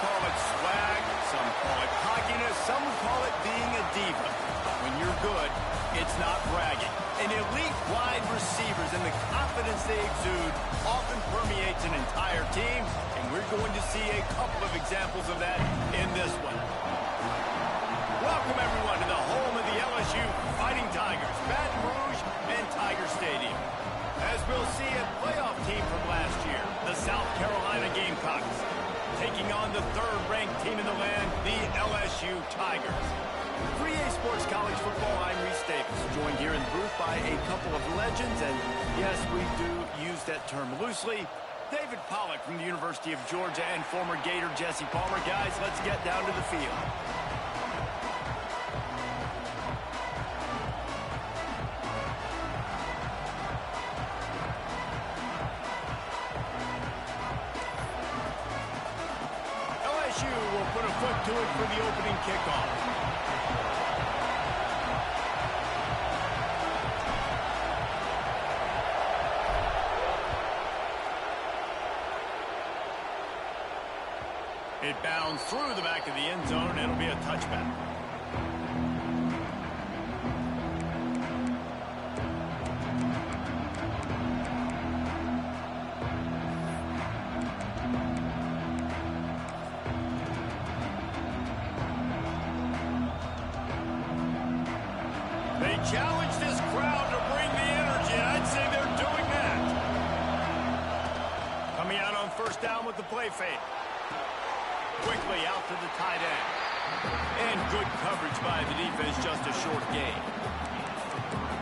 call it swag, some call it cockiness, some would call it being a diva. But when you're good, it's not bragging. And elite wide receivers and the confidence they exude often permeates an entire team, and we're going to see a couple of examples of that in this one. Welcome, everyone, to the home of the LSU Fighting Tigers, Baton Rouge and Tiger Stadium. As we'll see, a playoff team from last year, the South Carolina Gamecocks, taking on the third-ranked team in the land, the LSU Tigers. 3A Sports College Football, I'm Reese Davis, joined here in the booth by a couple of legends, and yes, we do use that term loosely. David Pollack from the University of Georgia and former Gator Jesse Palmer. Guys, let's get down to the field. LSU will put a foot to it for the opening kickoff. It bounds through the back of the end zone, and it'll be a touchback. They challenge this crowd to bring the energy, and I'd say they're doing that. Coming out on first down with the play fake. Quickly out to the tight end. And good coverage by the defense, just a short gain.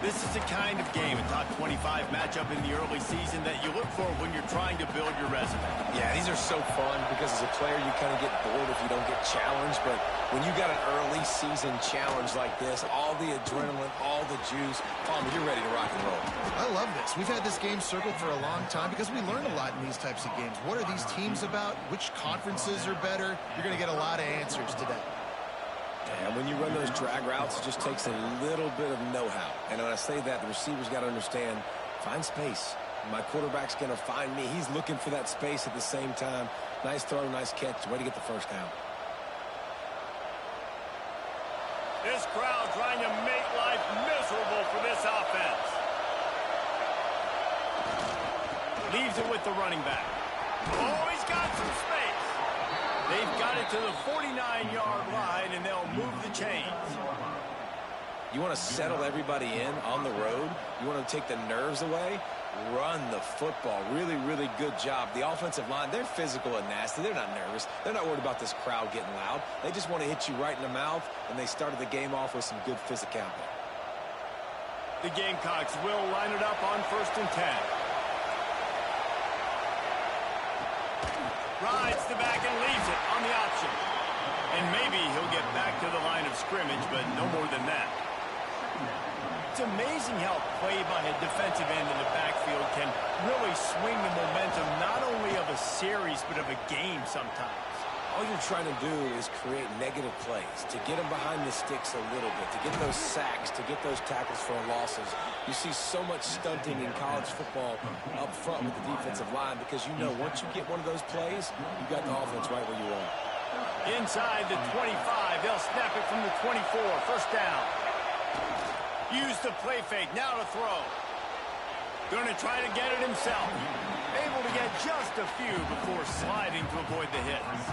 This is the kind of game, a top 25 matchup in the early season, that you look for when you're trying to build your resume. Yeah, these are so fun because as a player you kind of get bored if you don't get challenged, but when you got an early season challenge like this, all the adrenaline, all the juice, Palmer, you're ready to rock and roll. I love this. We've had this game circled for a long time because we learn a lot in these types of games. What are these teams about? Which conferences are better? You're going to get a lot of answers today. And when you run those drag routes, it just takes a little bit of know-how. And when I say that, the receiver's got to understand, find space. My quarterback's going to find me. He's looking for that space at the same time. Nice throw, nice catch. Way to get the first down. This crowd trying to make life miserable for this offense. Leaves it with the running back. Oh, he's got some space. They've got it to the 49-yard line, and they'll move the chains. You want to settle everybody in on the road? You want to take the nerves away? Run the football. Really, really good job. The offensive line, they're physical and nasty. They're not nervous. They're not worried about this crowd getting loud. They just want to hit you right in the mouth, and they started the game off with some good physicality. The Gamecocks will line it up on 1st and 10. Rides the back and leaves it on the option. And maybe he'll get back to the line of scrimmage, but no more than that. It's amazing how play by a defensive end in the backfield can really swing the momentum not only of a series, but of a game sometimes. All you're trying to do is create negative plays, to get them behind the sticks a little bit, to get those sacks, to get those tackles for losses. You see so much stunting in college football up front with the defensive line because you know once you get one of those plays, you got the offense right where you want. Inside the 25, they'll snap it from the 24, first down. Use the play fake, now to throw. Going to try to get it himself. Able to get just a few before sliding to avoid the hits.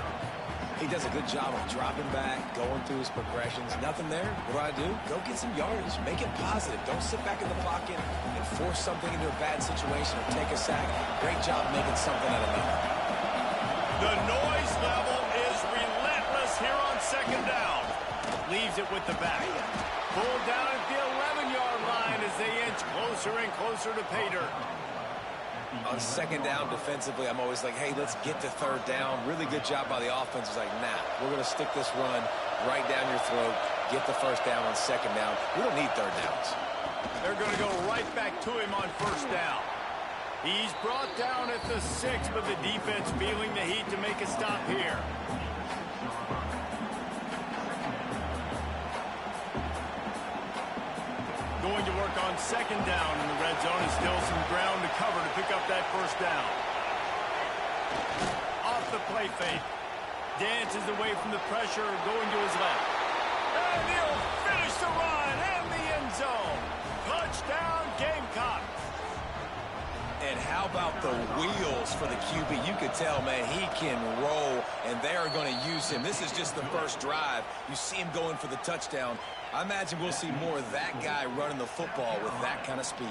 He does a good job of dropping back, going through his progressions. Nothing there. What do? Go get some yardage. Make it positive. Don't sit back in the pocket and force something into a bad situation or take a sack. Great job making something out of nothing. The noise level is relentless here on 2nd down. Leaves it with the back. Pulled down at the 11-yard line as they inch closer and closer to pay dirt. On 2nd down defensively, I'm always like, hey, let's get to 3rd down. Really good job by the offense. It's like, nah, we're going to stick this run right down your throat, get the 1st down on 2nd down. We don't need 3rd downs. They're going to go right back to him on 1st down. He's brought down at the 6, but the defense feeling the heat to make a stop here. Going to work on 2nd down in the red zone, and still some ground to cover to pick up that 1st down. Off the play fake. dances away from the pressure going to his left. And he'll finish the run and the end zone. Touchdown, Gamecocks. And how about the wheels for the QB? You could tell, man, he can roll, and they are going to use him. This is just the first drive. You see him going for the touchdown. I imagine we'll see more of that guy running the football with that kind of speed.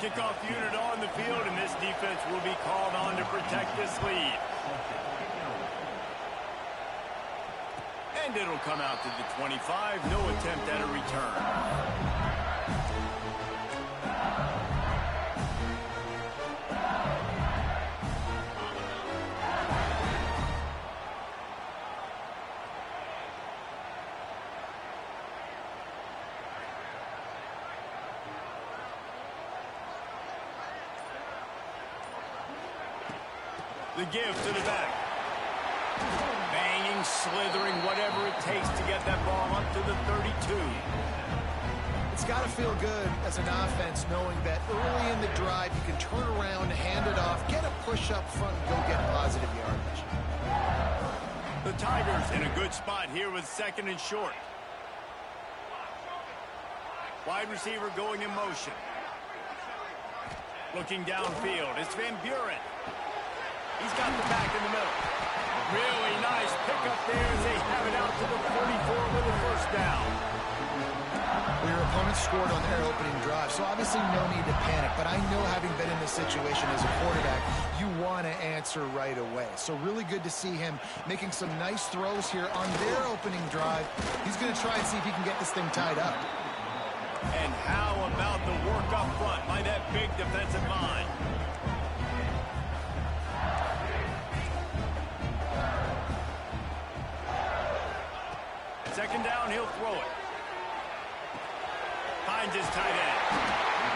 Kickoff unit on the field, and this defense will be called on to protect this lead. And it'll come out to the 25. No attempt at a return. The give to the back. Banging, slithering, whatever it takes to get that ball up to the 32. It's got to feel good as an offense knowing that early in the drive you can turn around, hand it off, get a push up front, and go get positive yardage. The Tigers in a good spot here with second and short. Wide receiver going in motion. Looking downfield, it's Van Buren. He's got the back in the middle. Really nice pickup there as they have it out to the 44 with a first down. Well, your opponent scored on their opening drive, so obviously no need to panic. But I know, having been in this situation as a quarterback, you want to answer right away. So really good to see him making some nice throws here on their opening drive. He's going to try and see if he can get this thing tied up. And how about the work up front by that big defensive line? Second down, he'll throw it. Finds his tight end.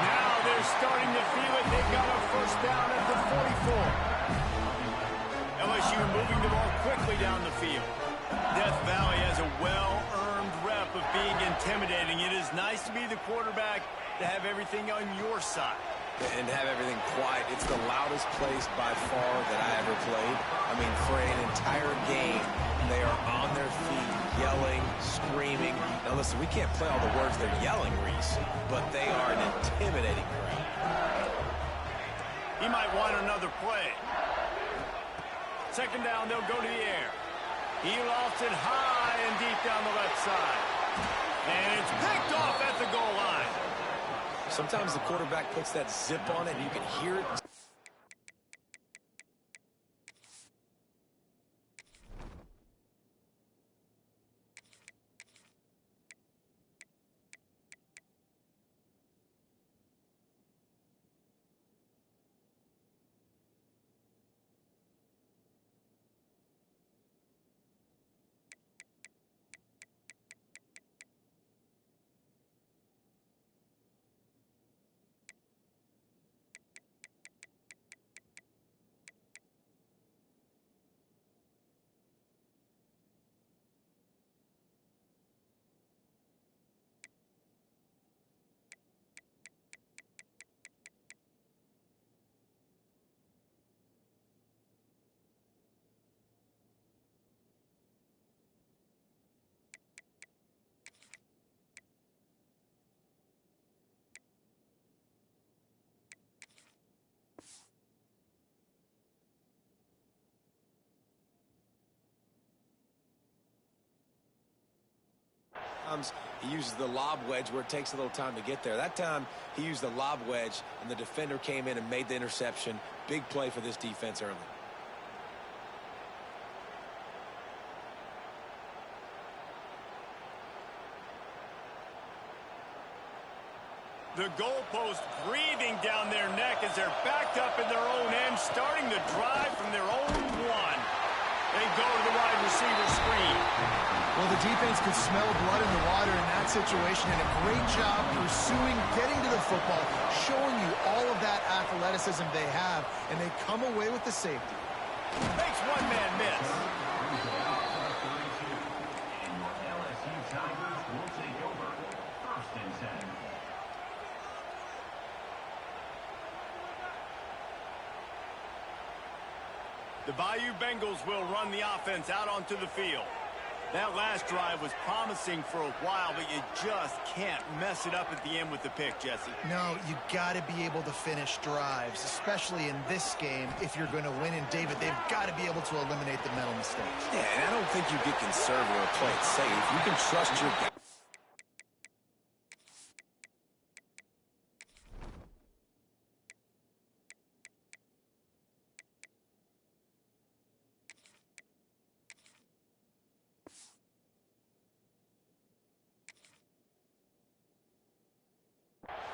Now they're starting to feel it. They've got a first down at the 44. LSU moving the ball quickly down the field. Death Valley has a well-earned rep of being intimidating. It is nice to be the quarterback, to have everything on your side. And have everything quiet. It's the loudest place by far that I ever played. I mean, for an entire game, they are on their feet, yelling, screaming. Now, listen, we can't play all the words they're yelling, Reese, but they are an intimidating crowd. He might want another play. Second down, they'll go to the air. He lofts it high and deep down the left side. And it's picked off at the goal line. Sometimes the quarterback puts that zip on it, and you can hear it. He uses the lob wedge where it takes a little time to get there. That time, he used the lob wedge, and the defender came in and made the interception. Big play for this defense early. The goalpost breathing down their neck as they're backed up in their own end, starting to drive from their own one. They go to the wide receiver screen. Well, the defense could smell blood in the water in that situation, and a great job pursuing, getting to the football, showing you all of that athleticism they have, and they come away with the safety. Makes one man miss. LSU Tigers will take over. First and 10. The Bayou Bengals will run the offense out onto the field. That last drive was promising for a while, but you just can't mess it up at the end with the pick, Jesse. No, you got to be able to finish drives, especially in this game if you're going to win. And, David, they've got to be able to eliminate the mental mistakes. Yeah, and I don't think you get conservative or play it safe. You can trust your guy.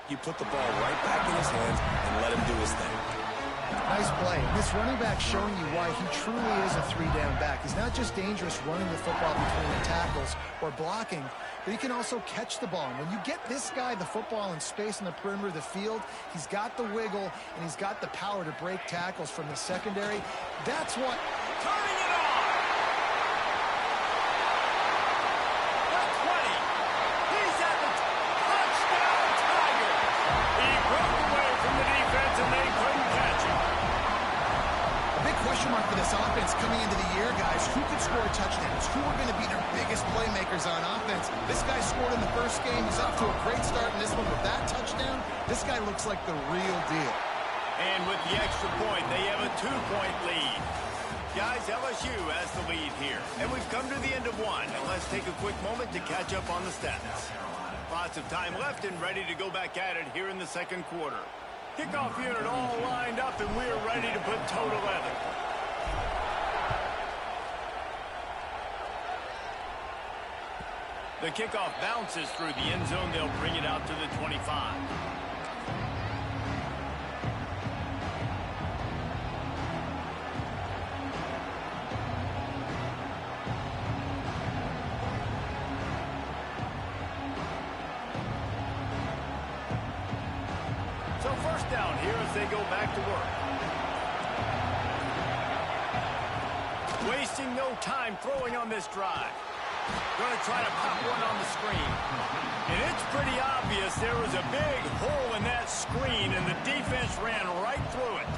You put the ball right back in his hands and let him do his thing. Nice play. This running back showing you why he truly is a three-down back. He's not just dangerous running the football between the tackles or blocking, but he can also catch the ball. And when you get this guy the football in space in the perimeter of the field, he's got the wiggle and he's got the power to break tackles from the secondary. That's what... Turning it on! The 20. He's at the touchdown Tiger. He broke away from the defense and they couldn't catch him. A big question mark for this offense coming into the year, guys. Who could score touchdowns? Who are going to be their biggest playmakers on offense? This guy scored in the first game. He's off to a great start in this one with that touchdown. This guy looks like the real deal. And with the extra point, they have a 2-point lead. Guys, LSU has the lead here. And we've come to the end of one. And let's take a quick moment to catch up on the stats. Lots of time left and ready to go back at it here in the second quarter. Kickoff unit all lined up, and we're ready to put total 11. The kickoff bounces through the end zone. They'll bring it out to the 25. So first down here as they go back to work. Wasting no time throwing on this drive. Going to try to pop one on the screen. And it's pretty obvious there was a big hole in that screen, and the defense ran right through it.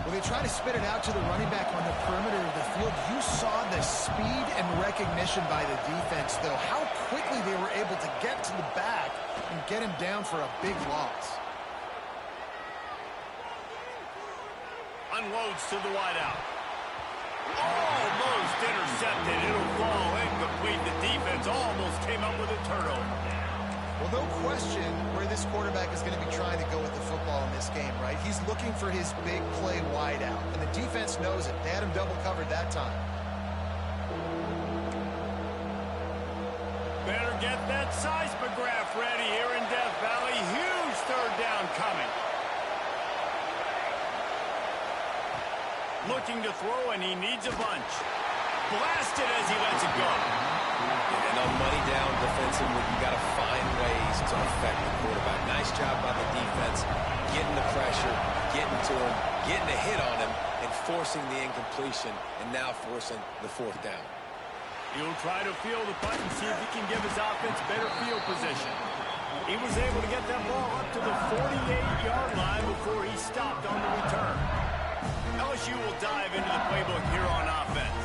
When they try to spit it out to the running back on the perimeter of the field, you saw the speed and recognition by the defense, though. How quickly they were able to get to the back and get him down for a big loss. Unloads to the wideout. Almost intercepted. It'll fall incomplete. The defense almost came up with a turnover. Well, no question where this quarterback is going to be trying to go with the football in this game, right? He's looking for his big play wideout, and the defense knows it. They had him double covered that time. Better get that seismograph ready here in Death Valley. Huge third down coming. Looking to throw, and he needs a bunch. Blasted as he lets it go. And on money down defensively, you got to find ways to affect the quarterback. Nice job by the defense, getting the pressure, getting to him, getting a hit on him, and forcing the incompletion, and now forcing the fourth down. He'll try to feel the punt and see if he can give his offense better field position. He was able to get that ball up to the 48-yard line before he stopped on the return. LSU will dive into the playbook here on offense.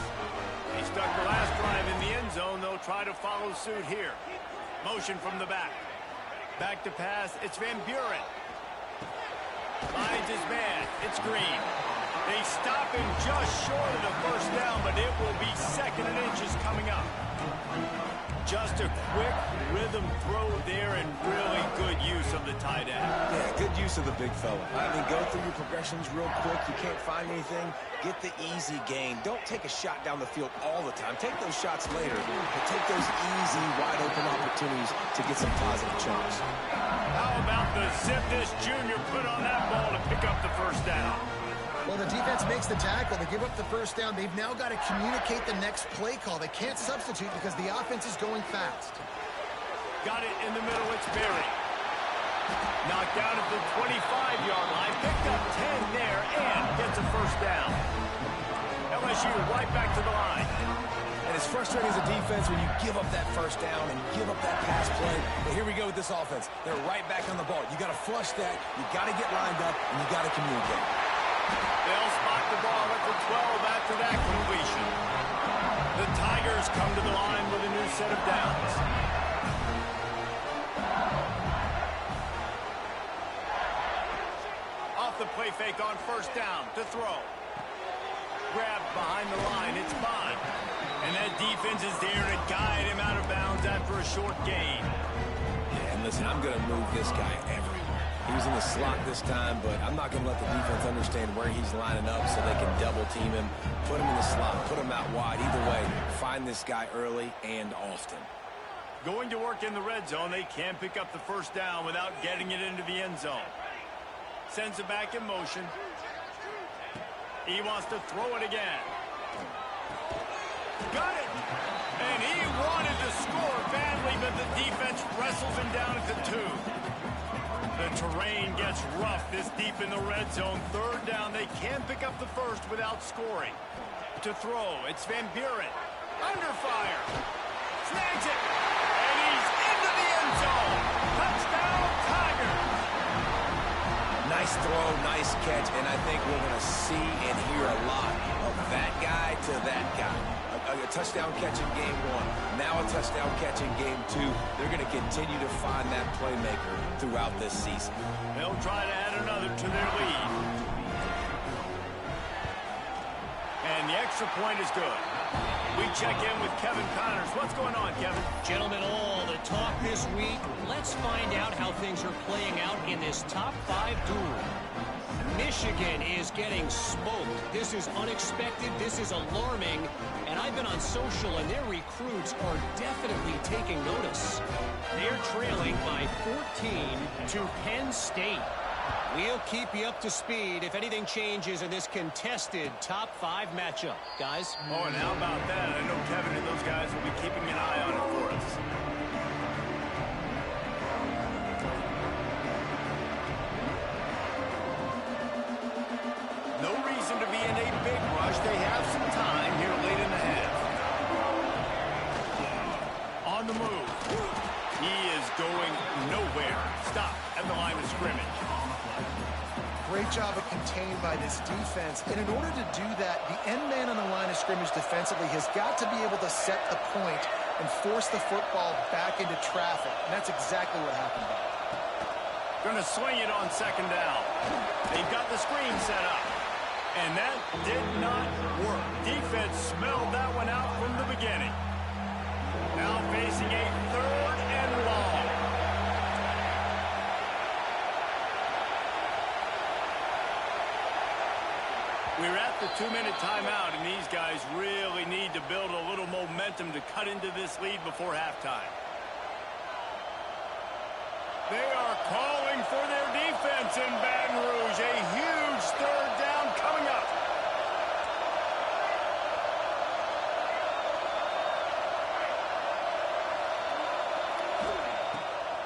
He stuck the last drive in the end zone. They'll try to follow suit here. Motion from the back. Back to pass. It's Van Buren. Finds his man. It's Green. They stop him just short of the first down, but it will be second and inches coming up. Just a quick rhythm throw there and really good use of the tight end. Yeah, good use of the big fella. I mean, go through your progressions real quick. You can't find anything. Get the easy gain. Don't take a shot down the field all the time. Take those shots later, but take those easy, wide-open opportunities to get some positive chunks. How about the Zip This Jr. put on that ball to pick up the first down? Well, the defense makes the tackle. They give up the first down. They've now got to communicate the next play call. They can't substitute because the offense is going fast. Got it in the middle. It's Berry. Knocked down at the 25-yard line. Picked up 10 there and gets a first down. LSU right back to the line. And it's frustrating as a defense when you give up that first down and give up that pass play. But here we go with this offense. They're right back on the ball. You got to flush that. You got to get lined up, and you got to communicate. They'll spot the ball at the 12 after that completion. The Tigers come to the line with a new set of downs. Off the play fake on first down to throw. Grabbed behind the line, it's Bond. And that defense is there to guide him out of bounds after a short gain. Yeah, and listen, I'm going to move this guy everywhere. He was in the slot this time, but I'm not going to let the defense understand where he's lining up so they can double team him, put him in the slot, put him out wide. Either way, find this guy early and often. Going to work in the red zone, they can't pick up the first down without getting it into the end zone. Sends it back in motion. He wants to throw it again. Got it! And he wanted to score badly, but the defense wrestles him down at the 2. The terrain gets rough this deep in the red zone. Third down, they can't pick up the first without scoring. To throw, it's Van Buren. Under fire. Snags it. And he's into the end zone. Touchdown, Tigers. Nice throw, nice catch, and I think we're going to see and hear a lot of that guy to that guy. A touchdown catch in game 1, now a touchdown catch in game 2. They're going to continue to find that playmaker throughout this season. They'll try to add another to their lead. And the extra point is good. We check in with Kevin Connors. What's going on, Kevin? Gentlemen, all the talk this week. Let's find out how things are playing out in this top 5 duel. Michigan is getting smoked. This is unexpected. This is alarming. And I've been on social, and their recruits are definitely taking notice. They're trailing by 14 to Penn State. We'll keep you up to speed if anything changes in this contested top 5 matchup. Guys? Oh, and how about that? I know Kevin and those guys will be keeping an eye on it for us. No reason to be in a big rush. They have some time here late in the half. On the move. He is going nowhere. Stop at the line of scrimmage. Great job of contained by this defense. And in order to do that, the end man on the line of scrimmage defensively has got to be able to set the point and force the football back into traffic. And that's exactly what happened there. Going to swing it on second down. They've got the screen set up. And that did not work. Defense smelled that one out from the beginning. Now facing a 3rd and long. We're at the 2-minute timeout, and these guys really need to build a little momentum to cut into this lead before halftime. They are calling for their defense in Baton Rouge. A huge 3rd down coming up.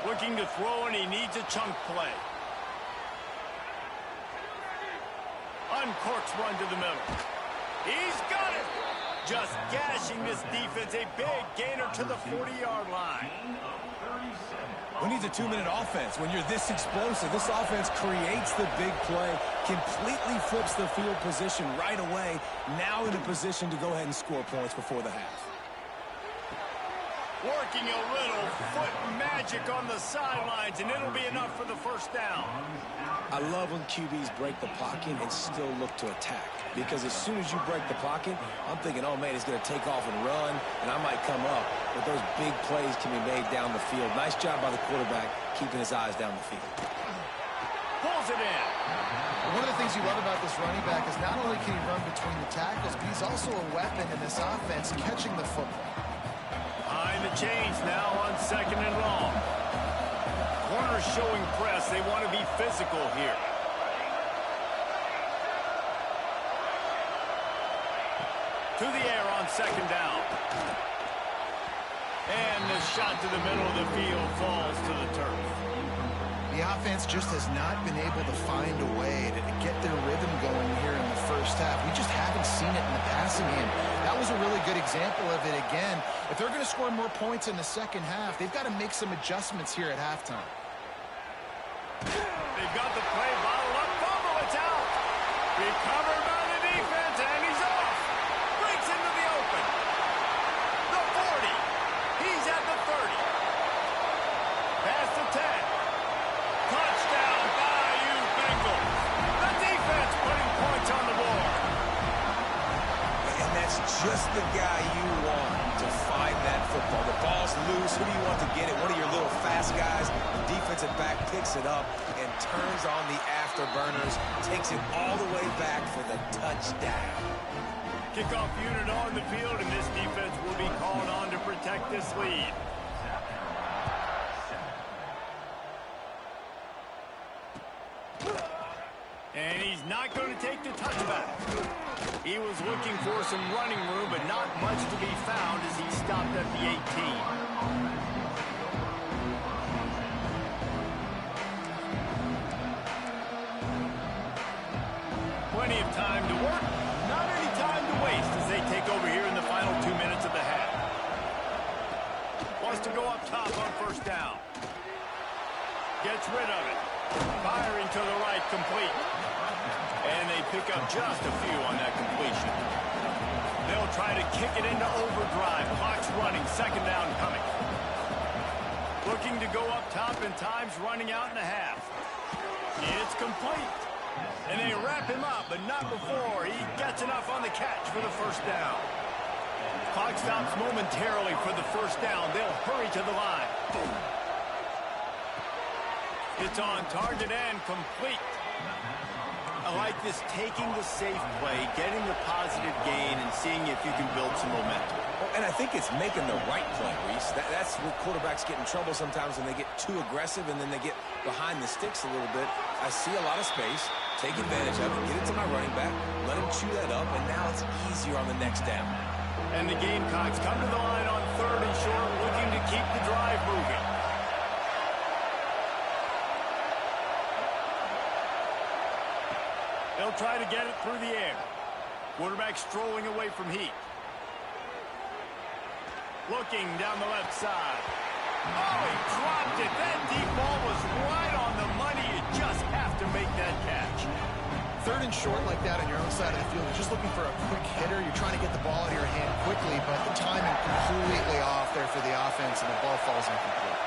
Looking to throw, and he needs a chunk play. Uncorks one to the middle. He's got it. Just gashing this defense. A big gainer to the 40-yard line. Who needs a 2-minute offense? When you're this explosive, this offense creates the big play, completely flips the field position right away, now in a position to go ahead and score points before the half. Working a little foot magic on the sidelines, and it'll be enough for the first down. I love when QBs break the pocket and still look to attack. Because as soon as you break the pocket, I'm thinking, oh, man, he's going to take off and run, and I might come up. But those big plays can be made down the field. Nice job by the quarterback keeping his eyes down the field. Pulls it in. One of the things you love about this running back is not only can he run between the tackles, but he's also a weapon in this offense, catching the football. Behind the chains now on 2nd and long. Corners showing press. They want to be physical here. To the air on 2nd down. And the shot to the middle of the field falls to the turf. The offense just has not been able to find a way to get their rhythm going here in the first half. We just haven't seen it in the passing game. That was a really good example of it again. If they're going to score more points in the second half, they've got to make some adjustments here at halftime. They've got the play bottled up. Fumble, it's out. Recovered by the defense, and he's off. Breaks into the open. The 40. He's at the 30. Past the 10. Touchdown, Bayou Bengals. The defense putting points on the board. And that's just the guy you want to find that football. The ball's loose. Who do you want to get it? One of your little fast guys. The defensive back picks it up and turns on the afterburners, takes it all the way back for the touchdown. Kickoff unit on the field, and this defense will be called on to protect this lead. And he's not going to take the touchback. He was looking for some running room, but not much to be found as he stopped at the 18. Plenty of time to work, not any time to waste as they take over here in the final 2 minutes of the half. Wants to go up top on first down. Gets rid of it. Firing to the right, complete. And they pick up just a few on that completion. They'll try to kick it into overdrive. Clock's running, second down coming. Looking to go up top, and time's running out in the half. It's complete. And they wrap him up, but not before he gets enough on the catch for the first down. Clock stops momentarily for the first down. They'll hurry to the line. It's on target and complete. I like this, taking the safe play, getting the positive gain, and seeing if you can build some momentum. Well, and I think it's making the right play, Reese. That's where quarterbacks get in trouble sometimes when they get too aggressive and then they get behind the sticks a little bit. I see a lot of space, take advantage of it, get it to my running back, let him chew that up, and now it's easier on the next down. And the Gamecocks come to the line on third and short, looking to keep the drive moving. They'll try to get it through the air. Quarterback strolling away from Heath. Looking down the left side. Oh, he dropped it. That deep ball was right on the money. You just have to make that catch. Third and short like that on your own side of the field, you're just looking for a quick hitter. You're trying to get the ball out of your hand quickly, but the timing completely off there for the offense, and the ball falls incomplete.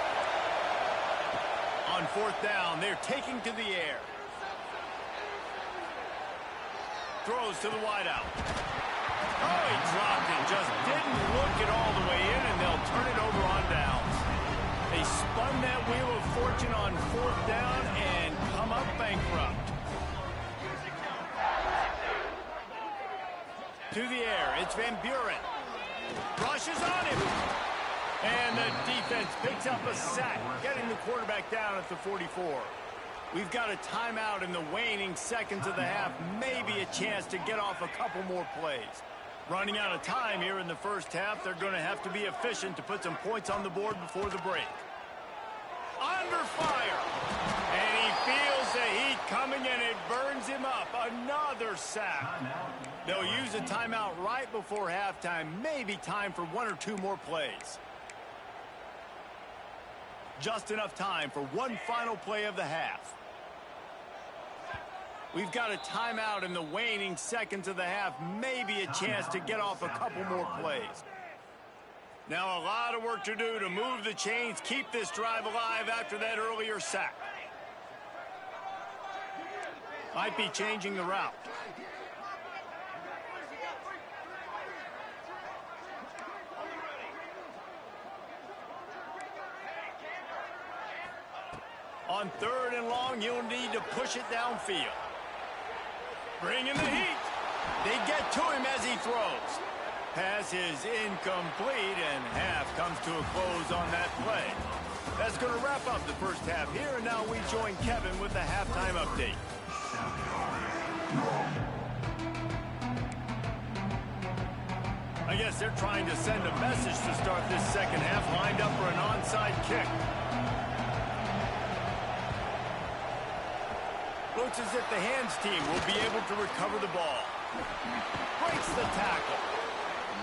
On fourth down, they're taking to the air. Throws to the wideout. Oh, he dropped it. Just didn't look it all the way in, and they'll turn it over on downs. They spun that wheel of fortune on fourth down and come up bankrupt. To the air, it's Van Buren. Rushes on him. And the defense picks up a sack, getting the quarterback down at the 44. We've got a timeout in the waning seconds of the half. Maybe a chance to get off a couple more plays. Running out of time here in the first half. They're going to have to be efficient to put some points on the board before the break. Under fire. And he feels the heat coming, and it burns him up. Another sack. They'll use a timeout right before halftime. Maybe time for one or two more plays. Just enough time for one final play of the half. We've got a timeout in the waning seconds of the half. Maybe a chance to get off a couple more plays. Now a lot of work to do to move the chains, keep this drive alive after that earlier sack. Might be changing the route. On third and long, you'll need to push it downfield. Bring in the heat. They get to him as he throws. Pass is incomplete, and half comes to a close on that play. That's going to wrap up the first half here, and now we join Kevin with the halftime update. I guess they're trying to send a message to start this second half, lined up for an onside kick. Looks as if the hands team will be able to recover the ball. Breaks the tackle.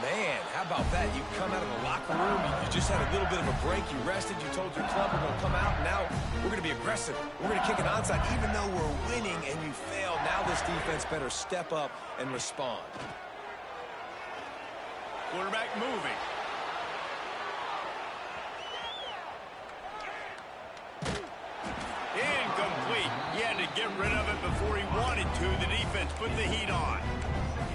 Man, how how about that? You come out of the locker room, you just had a little bit of a break, you rested, you told your club we're going to come out, and now we're going to be aggressive. We're going to kick an onside, even though we're winning and you failed. Now this defense better step up and respond. Quarterback moving. Incomplete. He had to get rid of it before he wanted to. The defense put the heat on.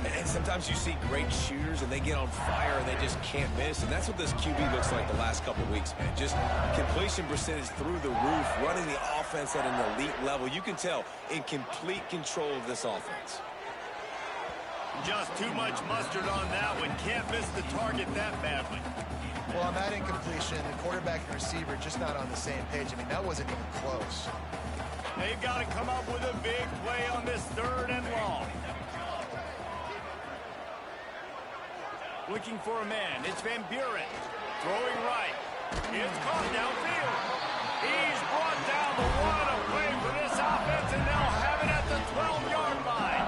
And sometimes you see great shooters and they get on fire and they just can't miss. And that's what this QB looks like the last couple of weeks, man. Just completion percentage through the roof, running the offense at an elite level. You can tell in complete control of this offense. Just too much mustard on that one. Can't miss the target that badly. Well, on that incompletion, the quarterback and receiver just not on the same page. I mean, that wasn't even close. They've got to come up with a big play on this 3rd and long. Looking for a man. It's Van Buren. Throwing right. It's caught downfield. He's brought down the one. A play for this offense, and they'll have it at the 12-yard line.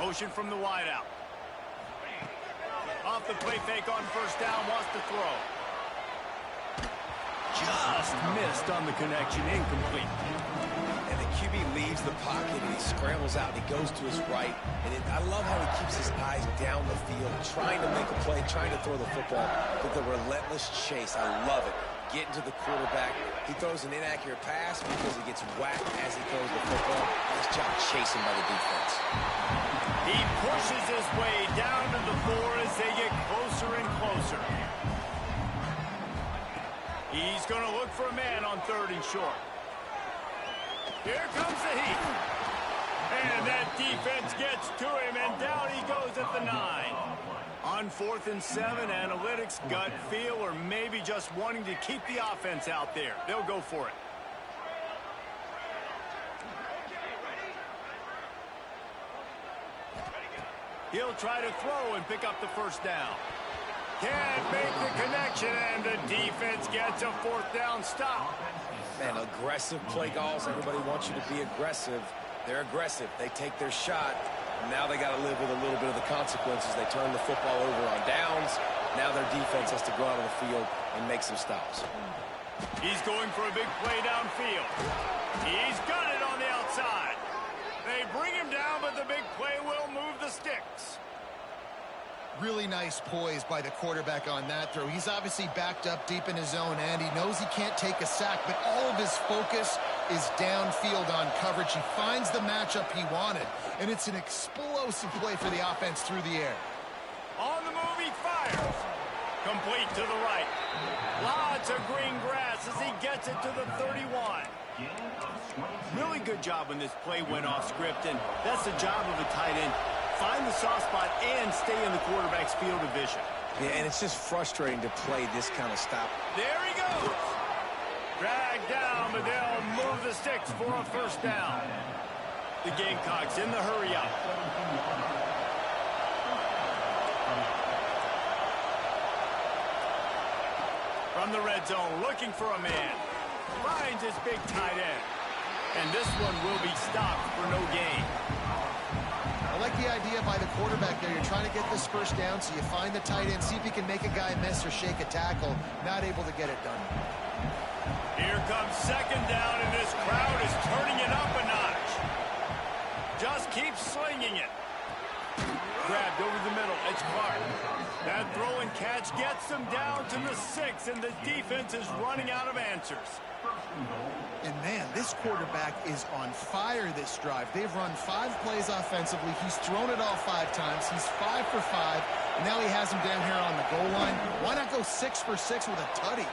Ocean from the wideout. Off the play fake on 1st down. Wants to throw. Just missed on the connection. Incomplete. And the QB leaves the pocket and he scrambles out and he goes to his right. And I love how he keeps his eyes down the field, trying to make a play, trying to throw the football with a relentless chase. I love it. Getting to the quarterback. He throws an inaccurate pass because he gets whacked as he throws the football. Nice job chasing by the defense. He pushes his way down to the 4 as they get closer and closer. He's going to look for a man on 3rd and short. Here comes the heat. And that defense gets to him, and down he goes at the 9. On 4th and 7, analytics, gut feel, or maybe just wanting to keep the offense out there. They'll go for it. He'll try to throw and pick up the 1st down. Can't make the connection, and the defense gets a 4th down stop. Man, aggressive play calls. Everybody wants you to be aggressive. They're aggressive. They take their shot. Now they got to live with a little bit of the consequences. They turn the football over on downs. Now their defense has to go out on the field and make some stops. He's going for a big play downfield. He's got it on the outside. They bring him down, but the big play will move the sticks. Really nice poise by the quarterback on that throw. He's obviously backed up deep in his own end. He knows he can't take a sack, but all of his focus is downfield on coverage. He finds the matchup he wanted, and it's an explosive play for the offense through the air. On the move, he fires. Complete to the right. Lots of green grass as he gets it to the 31. Really good job when this play went off script, and that's the job of a tight end. Find the soft spot and stay in the quarterback's field of vision. Yeah, and it's just frustrating to play this kind of stop. There he goes. Dragged down, but they'll move the sticks for a 1st down. The Gamecocks in the hurry up. From the red zone, looking for a man. Finds his big tight end. And this one will be stopped for no gain. I like the idea by the quarterback there. You're trying to get this 1st down, so you find the tight end, see if he can make a guy miss or shake a tackle. Not able to get it done. Here comes 2nd down, and this crowd is turning it up a notch. Just keep slinging it. Grabbed over the middle. It's Clark. That throw and catch gets them down to the 6, and the defense is running out of answers. And, man, this quarterback is on fire this drive. They've run 5 plays offensively. He's thrown it all 5 times. He's 5 for 5. And now he has him down here on the goal line. Why not go 6 for 6 with a tutty?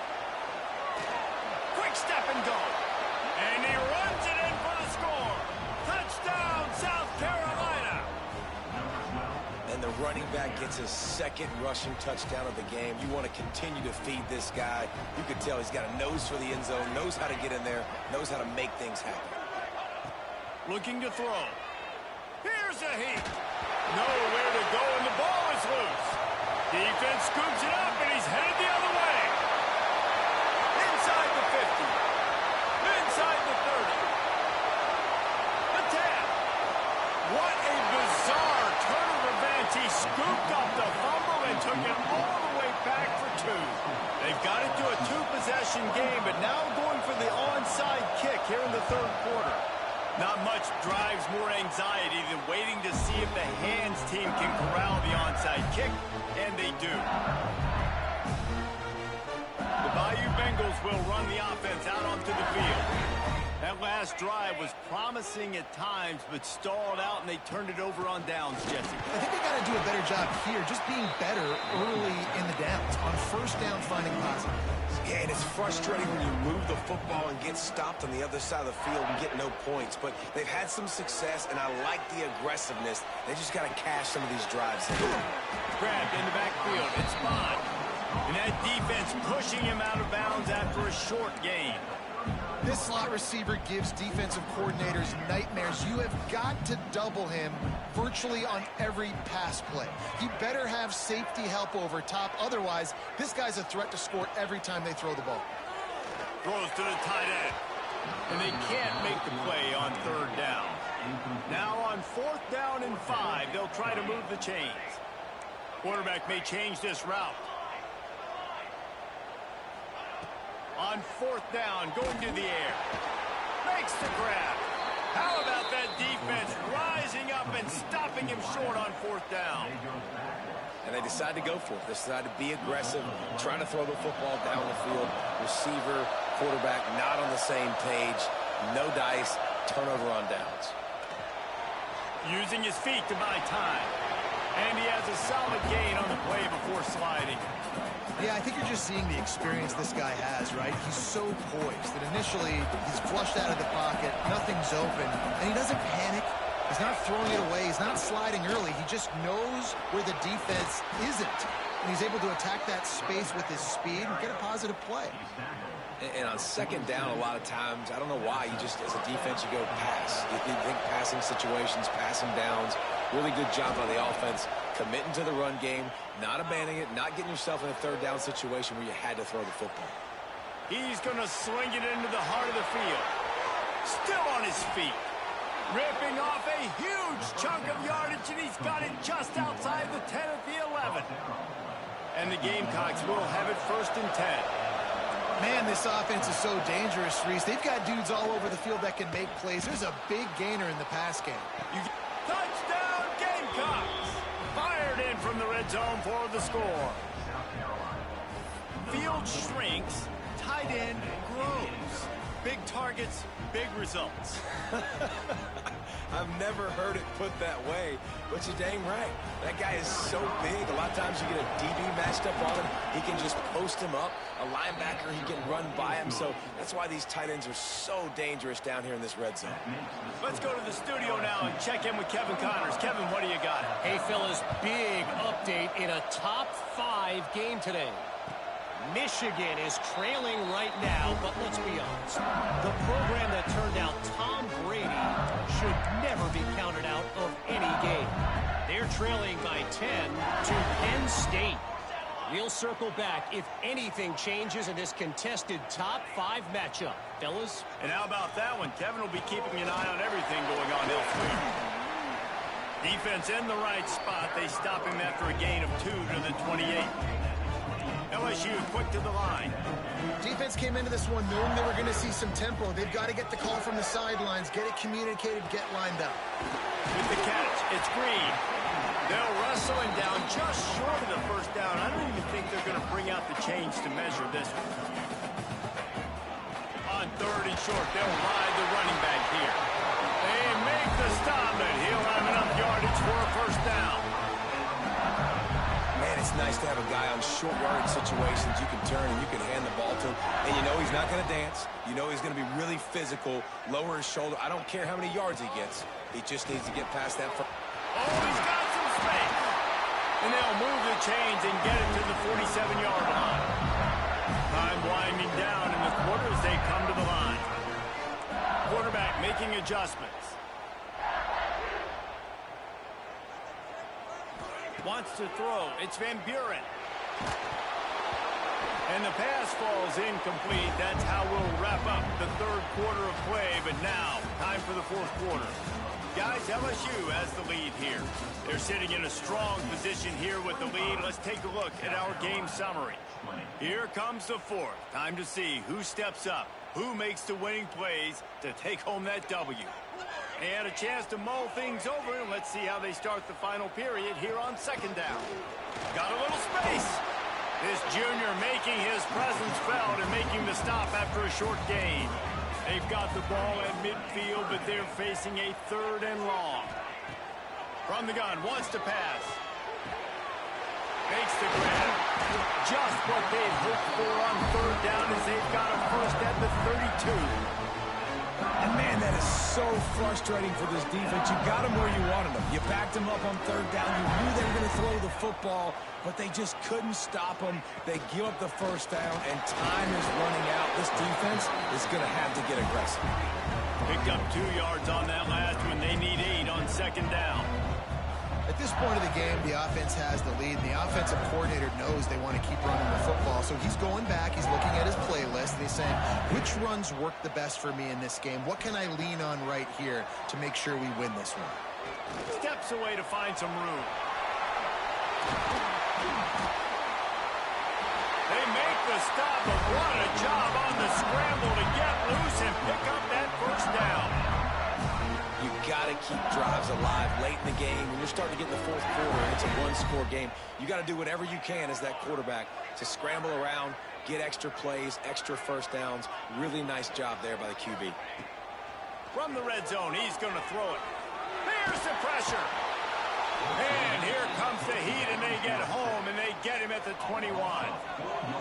Quick step and go. And he runs it in for the score. Touchdown, South Carolina. And the running back gets his 2nd rushing touchdown of the game. You want to continue to feed this guy. You can tell he's got a nose for the end zone, knows how to get in there, knows how to make things happen. Looking to throw. Here's a heat. Nowhere to go, and the ball is loose. Defense scoops it up, and he's headed the other way. Inside the 50. Inside the 30. The 10. scooped up the fumble and took it all the way back for two. They've got it to a two-possession game, but now going for the onside kick here in the third quarter. Not much drives more anxiety than waiting to see if the hands team can corral the onside kick, and they do. The Bayou Bengals will run the offense out onto the field. That last drive was promising at times, but stalled out, and they turned it over on downs, Jesse. I think they got to do a better job here, just being better early in the downs, on first down finding positive. Yeah, and it's frustrating when you move the football and get stopped on the other side of the field and get no points. But they've had some success, and I like the aggressiveness. They just got to cash some of these drives in. Grabbed in the backfield. It's Bond. And that defense pushing him out of bounds after a short gain. This slot receiver gives defensive coordinators nightmares. You have got to double him virtually on every pass play. He better have safety help over top. Otherwise, this guy's a threat to score every time they throw the ball. Throws to the tight end. And they can't make the play on third down. Now on fourth down and 5, they'll try to move the chains. Quarterback may change this route. On fourth down, going to the air. Makes the grab. How about that defense rising up and stopping him short on fourth down? And they decide to go for it. They decide to be aggressive, trying to throw the football down the field. Receiver, quarterback, not on the same page. No dice, turnover on downs. Using his feet to buy time. And he has a solid gain on the play before sliding. Yeah, I think you're just seeing the experience this guy has, right? He's so poised that initially he's flushed out of the pocket, nothing's open, and he doesn't panic. He's not throwing it away. He's not sliding early. He just knows where the defense isn't, and he's able to attack that space with his speed and get a positive play. And on second down, a lot of times, I don't know why, you just, as a defense, you go pass. You think passing situations, passing downs. Really good job by the offense, committing to the run game, not abandoning it, not getting yourself in a third down situation where you had to throw the football. He's going to sling it into the heart of the field. Still on his feet. Ripping off a huge chunk of yardage, and he's got it just outside the 10 at the 11. And the Gamecocks will have it first and 10. Man, this offense is so dangerous, Reese. They've got dudes all over the field that can make plays. There's a big gainer in the pass game. Touchdown, Gamecocks! Fired in from the red zone for the score. Field shrinks, tight end grows. Big targets, big results. I've never heard it put that way, but you're dang right. That guy is so big. A lot of times you get a DB matched up on him. He can just post him up. A linebacker, he can run by him. So that's why these tight ends are so dangerous down here in this red zone. Let's go to the studio now and check in with Kevin Connors. Kevin, what do you got? Hey, fellas, big update in a top 5 game today. Michigan is trailing right now, but let's be honest. The program that turned out Tom Brady should never be counted out of any game. They're trailing by 10 to Penn State. We'll circle back if anything changes in this contested top 5 matchup. Fellas? And how about that one? Kevin will be keeping an eye on everything going on elsewhere. Defense in the right spot. They stop him after a gain of 2 to the 28. LSU quick to the line. Defense came into this one knowing they were going to see some tempo. They've got to get the call from the sidelines, get it communicated, get lined up. With the catch, it's Green. They'll wrestle him down just short of the first down. I don't even think they're going to bring out the chains to measure this one. On third and short, they'll ride the running back here. They make the stop, and he'll have enough yardage for a first down. Man, it's nice to have a guy on short yardage situations you can turn and you can hand the ball to. And you know he's not going to dance. You know he's going to be really physical, lower his shoulder. I don't care how many yards he gets. He just needs to get past that. Oh, he's got some space. And they'll move the chains and get it to the 47-yard line. Time winding down in the quarter as they come to the line. Quarterback making adjustments. Wants to throw. It's Van Buren. And the pass falls incomplete. That's how we'll wrap up the third quarter of play. But now, time for the fourth quarter. Guys, LSU has the lead here. They're sitting in a strong position here with the lead. Let's take a look at our game summary. Here comes the fourth. Time to see who steps up, who makes the winning plays to take home that W. And a chance to mull things over, and let's see how they start the final period here on second down. Got a little space. This junior making his presence felt and making the stop after a short gain. They've got the ball at midfield, but they're facing a 3rd and long. From the gun, wants to pass. Makes the grab. Just what they've hoped for on 3rd down as they've got a first at the 32. And, man, that is so frustrating for this defense. You got them where you wanted them. You backed them up on 3rd down. You knew they were going to throw the football, but they just couldn't stop them. They give up the first down, and time is running out. This defense is going to have to get aggressive. Picked up 2 yards on that last one. They need 8 on second down. At this point of the game, the offense has the lead. The offensive coordinator knows they want to keep running the football. So he's going back. He's looking at his playlist, and he's saying, which runs work the best for me in this game? What can I lean on right here to make sure we win this one? Steps away to find some room. They make the stop, but what a job on the scramble to get loose and pick up that first down. You got to keep drives alive late in the game. When you're starting to get in the 4th quarter and it's a 1-score game, you got to do whatever you can as that quarterback to scramble around, get extra plays, extra first downs. Really nice job there by the QB. From the red zone, he's going to throw it. Here's the pressure. And here comes the heat, and they get home, and they get him at the 21.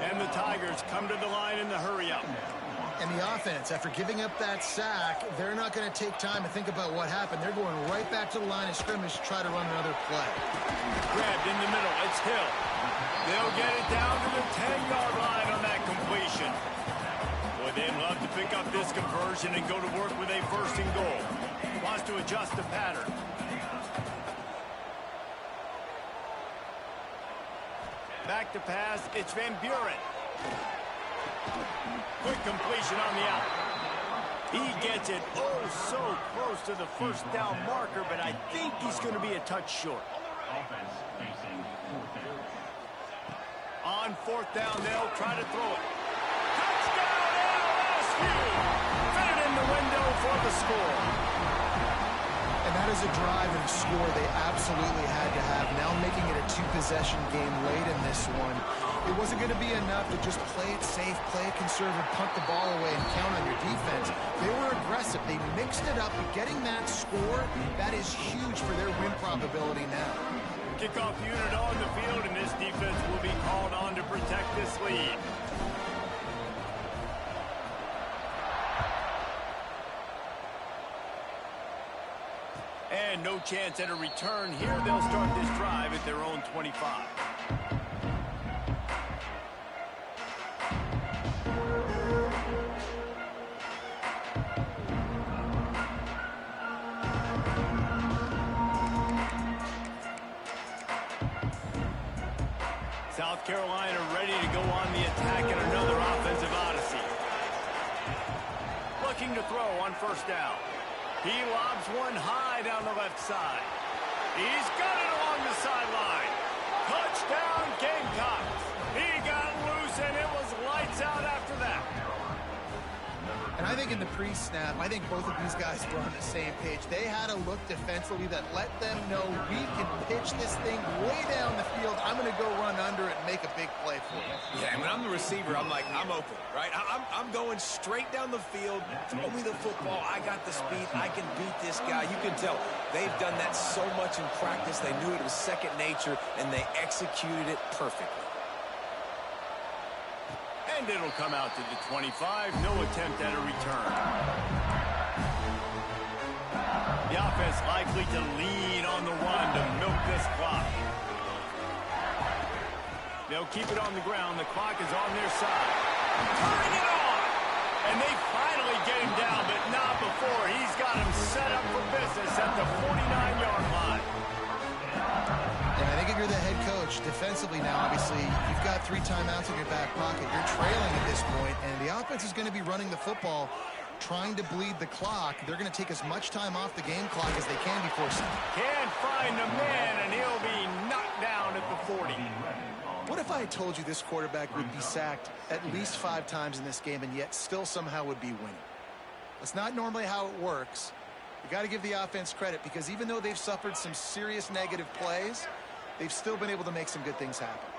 And the Tigers come to the line in the hurry-up. And the offense, after giving up that sack, they're not going to take time to think about what happened. They're going right back to the line of scrimmage to try to run another play. Grabbed in the middle. It's Hill. They'll get it down to the 10-yard line on that completion. Boy, they'd love to pick up this conversion and go to work with a 1st and goal. Wants to adjust the pattern. Back to pass. It's Van Buren. Quick completion on the out. He gets it so close to the first down marker, but I think he's going to be a touch short. Offense facing 4th down. On 4th down, they'll try to throw it. Touchdown, LSU! Fit it in the window for the score. And that is a drive and a score they absolutely had to have. Now making it a 2-possession game late in this one. It wasn't going to be enough to just play it safe, play it conservative, punt the ball away, and count on your defense. They were aggressive. They mixed it up. But getting that score, that is huge for their win probability now. Kickoff unit on the field, and this defense will be called on to protect this lead. And no chance at a return here. They'll start this drive at their own 25. South Carolina ready to go on the attack in another offensive odyssey. Looking to throw on 1st down. He lobs one high down the left side. He's got it along the sideline. Touchdown, Gamecocks. He got loose, and it was lights out after that. And I think in the pre-snap, I think both of these guys were on the same page. They had a look defensively that let them know we can pitch this thing way down the field. I'm going to go run under it and make a big play for you. Yeah, when I'm the receiver, I'm like, I'm open, right? I'm going straight down the field. Throw me the football. I got the speed. I can beat this guy. You can tell they've done that so much in practice. They knew it was second nature, and they executed it perfectly. And it'll come out to the 25. No attempt at a return. The offense likely to lean on the run to milk this clock. They'll keep it on the ground. The clock is on their side. Turning it on! And they finally get him down, but not before. He's got him set up for business at the 49-yard line. And I think if you're the head coach, defensively now, obviously, you've got 3 timeouts in your back pocket. You're trailing at this point, and the offense is going to be running the football. trying to bleed the clock. They're going to take as much time off the game clock as they can before snapping. Can't find the man, and he'll be knocked down at the 40. What if I had told you this quarterback would be sacked at least 5 times in this game and yet still somehow would be winning? That's not normally how it works. You got to give the offense credit, because even though they've suffered some serious negative plays, they've still been able to make some good things happen.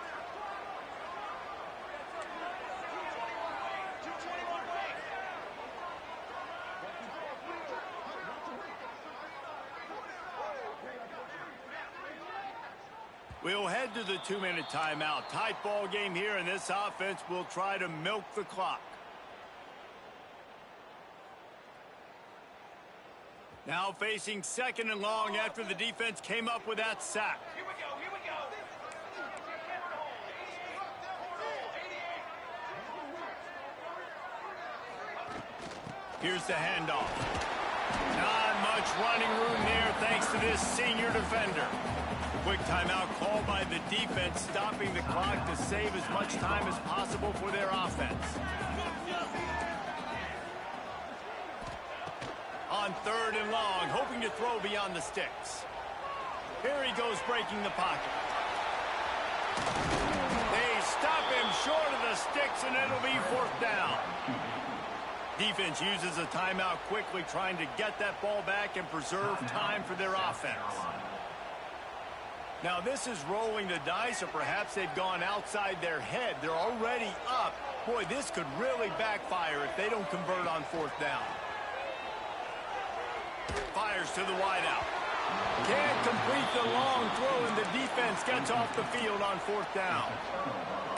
We'll head to the 2-minute timeout. Tight ball game here, and this offense will try to milk the clock. Now facing 2nd and long after the defense came up with that sack. Here we go, here we go. Here's the handoff. Not much running room there thanks to this senior defender. Quick timeout called by the defense, stopping the clock to save as much time as possible for their offense. On 3rd and long, hoping to throw beyond the sticks. Here he goes, breaking the pocket. They stop him short of the sticks, and it'll be 4th down. Defense uses a timeout quickly, trying to get that ball back and preserve time for their offense. Now this is rolling the dice, or perhaps they've gone outside their head. They're already up. Boy, this could really backfire if they don't convert on 4th down. Fires to the wideout. Can't complete the long throw, and the defense gets off the field on 4th down.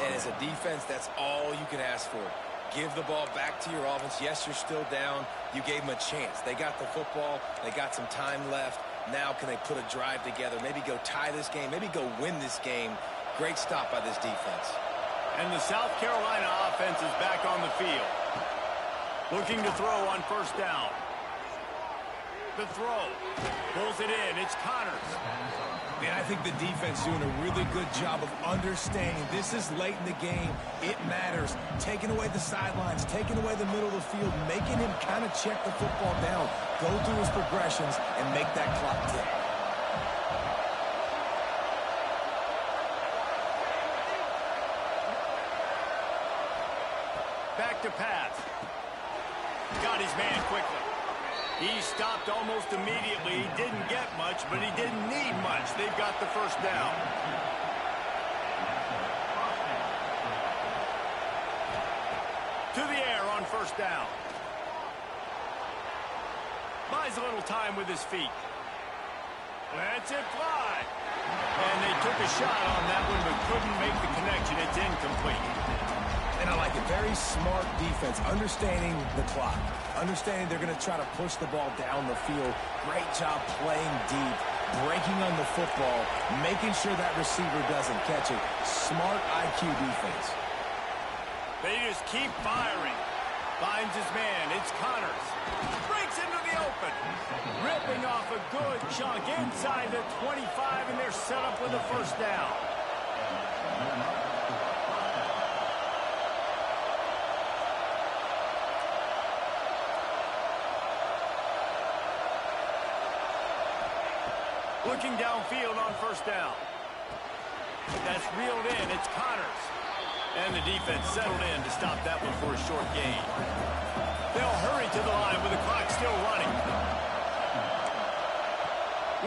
And as a defense, that's all you can ask for. Give the ball back to your offense. Yes, you're still down. You gave them a chance. They got the football. They got some time left. Now can they put a drive together? Maybe go tie this game. Maybe go win this game. Great stop by this defense. And the South Carolina offense is back on the field. Looking to throw on 1st down. The throw. Pulls it in. It's Connors. Man, I think the defense is doing a really good job of understanding this is late in the game. It matters. Taking away the sidelines, taking away the middle of the field, making him kind of check the football down, go through his progressions, and make that clock tick. Back to pass. Got his man quickly. He stopped almost immediately. He didn't get much, but he didn't need much. They've got the 1st down. To the air on 1st down. Buys a little time with his feet. Lets it fly. And they took a shot on that one, but couldn't make the connection. It's incomplete. And I like it. Very smart defense, understanding the clock, understanding they're going to try to push the ball down the field. Great job playing deep, breaking on the football, making sure that receiver doesn't catch it. Smart IQ defense. They just keep firing. Finds his man. It's Connors. Breaks into the open. Ripping off a good chunk inside the 25, and they're set up with a 1st down. Looking downfield on 1st down. That's reeled in. It's Connors. And the defense settled in to stop that one for a short gain. They'll hurry to the line with the clock still running.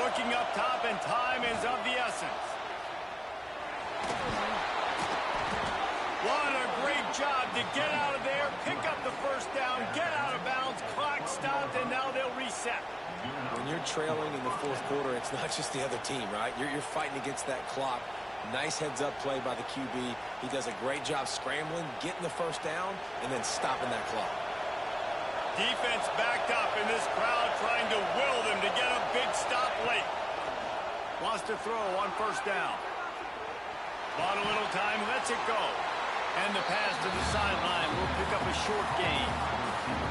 Looking up top, and time is of the essence. What a great job to get out of there, pick up the 1st down, get out of bounds, clock stopped, and now they'll reset. When you're trailing in the 4th quarter, it's not just the other team, right? You're fighting against that clock. Nice heads-up play by the QB. He does a great job scrambling, getting the 1st down, and then stopping that clock. Defense backed up, in this crowd trying to will them to get a big stop late. Wants to throw on 1st down. Bought a little time, lets it go. And the pass to the sideline will pick up a short gain.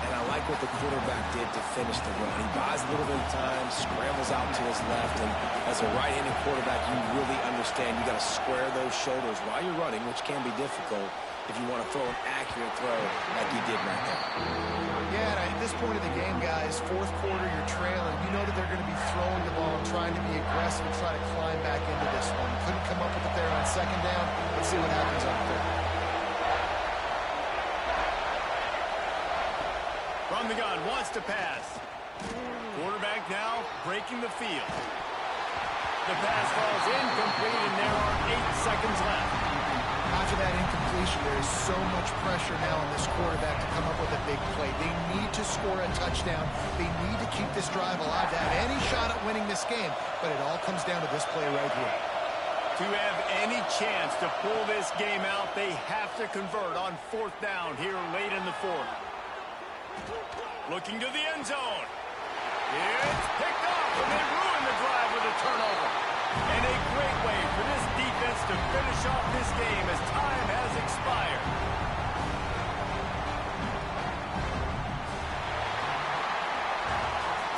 And I like what the quarterback did to finish the run. He buys a little bit of time, scrambles travels out to his left, and as a right-handed quarterback, you really understand you got to square those shoulders while you're running, which can be difficult if you want to throw an accurate throw like you did right there. Yeah, and at this point of the game, guys, fourth quarter, you're trailing. You know that they're going to be throwing the ball and trying to be aggressive and try to climb back into this one. Couldn't come up with it there on second down. Let's see what happens up there. From the gun, wants to pass. Quarterback now breaking the field. The pass falls incomplete, and there are 8 seconds left. After that incompletion, there is so much pressure now on this quarterback to come up with a big play. They need to score a touchdown. They need to keep this drive alive to have any shot at winning this game, but it all comes down to this play right here. To have any chance to pull this game out, they have to convert on fourth down here late in the fourth. Looking to the end zone. It's picked up, and they ruin the drive with a turnover. And a great way for this defense to finish off this game as time has expired.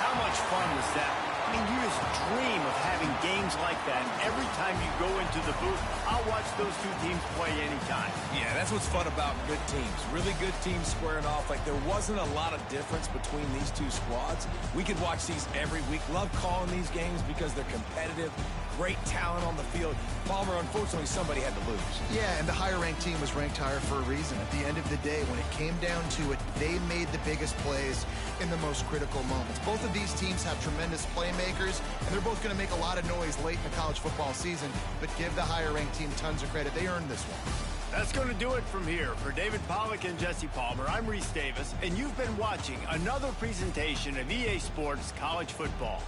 How much fun was that? I mean, you just dream of having games like that. And every time you go into the booth, I'll watch those two teams play anytime. Yeah, that's what's fun about good teams. Really good teams squaring off. Like, there wasn't a lot of difference between these two squads. We could watch these every week. Love calling these games because they're competitive. Great talent on the field. Palmer, unfortunately, somebody had to lose. Yeah, and the higher-ranked team was ranked higher for a reason. At the end of the day, when it came down to it, they made the biggest plays in the most critical moments. Both of these teams have tremendous playmakers, and they're both going to make a lot of noise late in the college football season, but give the higher-ranked team tons of credit. They earned this one. That's going to do it from here. For David Pollack and Jesse Palmer, I'm Reese Davis, and you've been watching another presentation of EA Sports College Football.